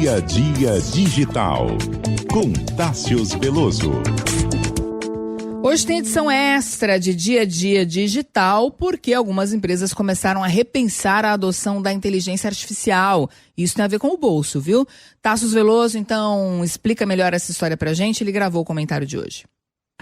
Dia a Dia Digital, com Tássius Veloso. Hoje tem edição extra de Dia a Dia Digital, porque algumas empresas começaram a repensar a adoção da inteligência artificial. Isso tem a ver com o bolso, viu? Tássius Veloso, então, explica melhor essa história pra gente. Ele gravou o comentário de hoje.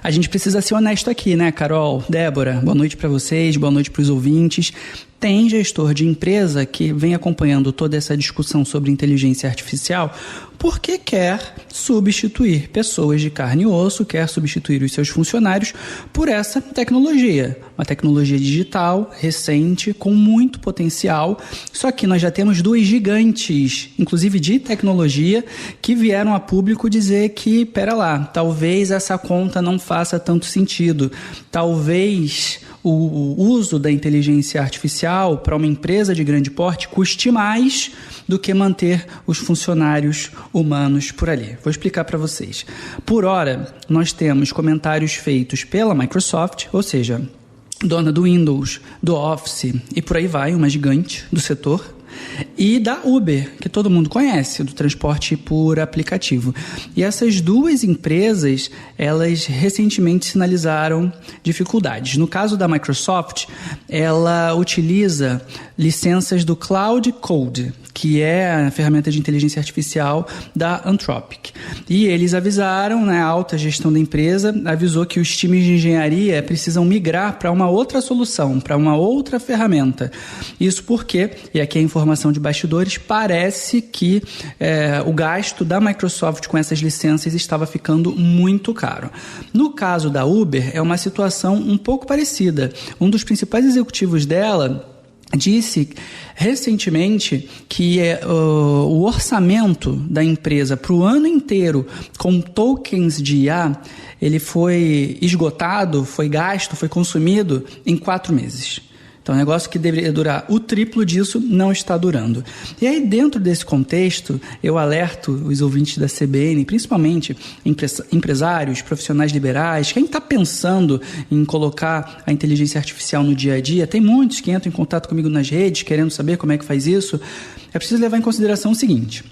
A gente precisa ser honesto aqui, né, Carol? Débora, boa noite para vocês, boa noite para os ouvintes. Tem gestor de empresa que vem acompanhando toda essa discussão sobre inteligência artificial porque quer substituir pessoas de carne e osso, quer substituir os seus funcionários por essa tecnologia. Uma tecnologia digital, recente, com muito potencial. Só que nós já temos dois gigantes, inclusive de tecnologia, que vieram a público dizer que, pera lá, talvez essa conta não faça tanto sentido. Talvez o uso da inteligência artificial para uma empresa de grande porte custe mais do que manter os funcionários humanos por ali. Vou explicar para vocês. Por hora, nós temos comentários feitos pela Microsoft, ou seja, dona do Windows, do Office e por aí vai, uma gigante do setor, e da Uber, que todo mundo conhece, do transporte por aplicativo. E essas duas empresas, elas recentemente sinalizaram dificuldades. No caso da Microsoft, ela utiliza licenças do Cloud Code, que é a ferramenta de inteligência artificial da Anthropic. E eles avisaram, né, a alta gestão da empresa avisou que os times de engenharia precisam migrar para uma outra solução, para uma outra ferramenta. Isso porque, e aqui a informação de bastidores, parece que o gasto da Microsoft com essas licenças estava ficando muito caro. No caso da Uber, é uma situação um pouco parecida. Um dos principais executivos dela disse recentemente que o orçamento da empresa para o ano inteiro com tokens de IA, ele foi esgotado, foi gasto, foi consumido em 4 meses. Então, um negócio que deveria durar o triplo disso não está durando. E aí, dentro desse contexto, eu alerto os ouvintes da CBN, principalmente empresários, profissionais liberais, quem está pensando em colocar a inteligência artificial no dia a dia, tem muitos que entram em contato comigo nas redes, querendo saber como é que faz isso. É preciso levar em consideração o seguinte: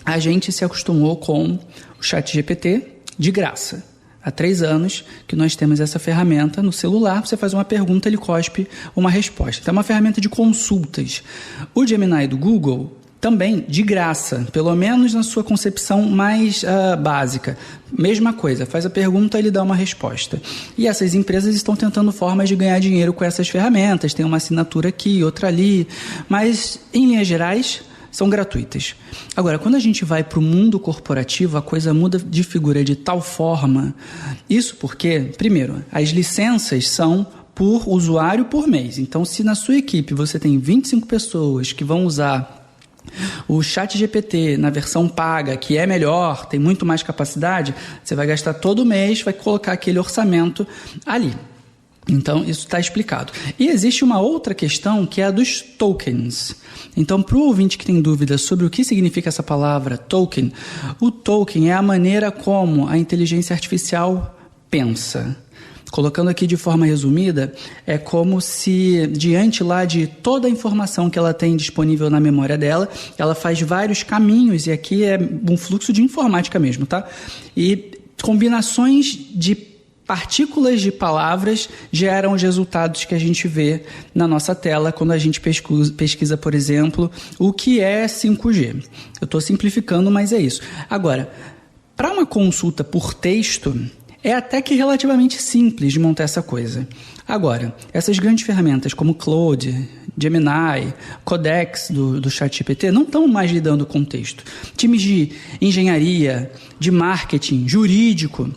a gente se acostumou com o ChatGPT de graça. Há 3 anos que nós temos essa ferramenta no celular, você faz uma pergunta, ele cospe uma resposta. Então é uma ferramenta de consultas. O Gemini do Google também de graça, pelo menos na sua concepção mais básica. Mesma coisa, faz a pergunta, ele dá uma resposta. E essas empresas estão tentando formas de ganhar dinheiro com essas ferramentas, tem uma assinatura aqui, outra ali, mas em linhas gerais são gratuitas. Agora, quando a gente vai para o mundo corporativo, a coisa muda de figura de tal forma. Isso porque, primeiro, as licenças são por usuário por mês. Então, se na sua equipe você tem 25 pessoas que vão usar o ChatGPT na versão paga, que é melhor, tem muito mais capacidade, você vai gastar todo mês, vai colocar aquele orçamento ali. Então, isso está explicado. E existe uma outra questão que é a dos tokens. Então, para o ouvinte que tem dúvidas sobre o que significa essa palavra token, o token é a maneira como a inteligência artificial pensa. Colocando aqui de forma resumida, é como se, diante lá de toda a informação que ela tem disponível na memória dela, ela faz vários caminhos, e aqui é um fluxo de informática mesmo, tá? E combinações de partículas de palavras geram os resultados que a gente vê na nossa tela quando a gente pesquisa, por exemplo, o que é 5G. Eu estou simplificando, mas é isso. Agora, para uma consulta por texto, é até que relativamente simples de montar essa coisa. Agora, essas grandes ferramentas como Claude, Gemini, Codex do ChatGPT não estão mais lidando com texto. Times de engenharia, de marketing, jurídico,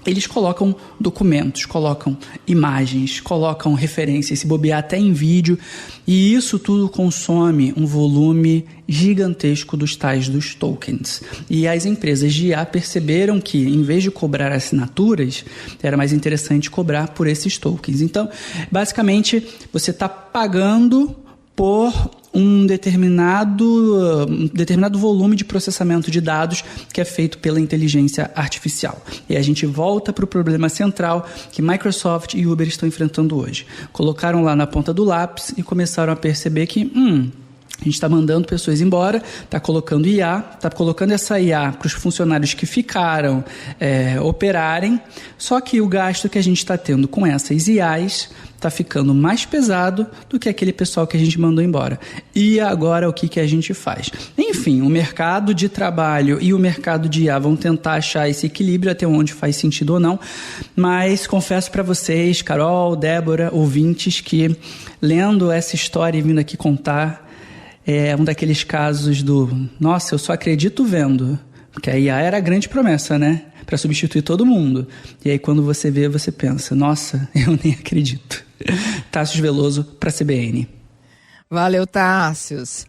eles colocam documentos, colocam imagens, colocam referências, se bobear até em vídeo, e isso tudo consome um volume gigantesco dos tais dos tokens. E as empresas de IA perceberam que, em vez de cobrar assinaturas, era mais interessante cobrar por esses tokens. Então, basicamente, você está pagando por um determinado volume de processamento de dados que é feito pela inteligência artificial. E a gente volta para o problema central que Microsoft e Uber estão enfrentando hoje. Colocaram lá na ponta do lápis e começaram a perceber que A gente está mandando pessoas embora, está colocando IA, está colocando essa IA para os funcionários que ficaram operarem, só que o gasto que a gente está tendo com essas IAs está ficando mais pesado do que aquele pessoal que a gente mandou embora. E agora o que a gente faz? Enfim, o mercado de trabalho e o mercado de IA vão tentar achar esse equilíbrio até onde faz sentido ou não, mas confesso para vocês, Carol, Débora, ouvintes, que lendo essa história e vindo aqui contar, é um daqueles casos nossa, eu só acredito vendo, porque a IA era a grande promessa, né? Para substituir todo mundo. E aí quando você vê, você pensa, nossa, eu nem acredito. Tássios Veloso para a CBN. Valeu, Tássios.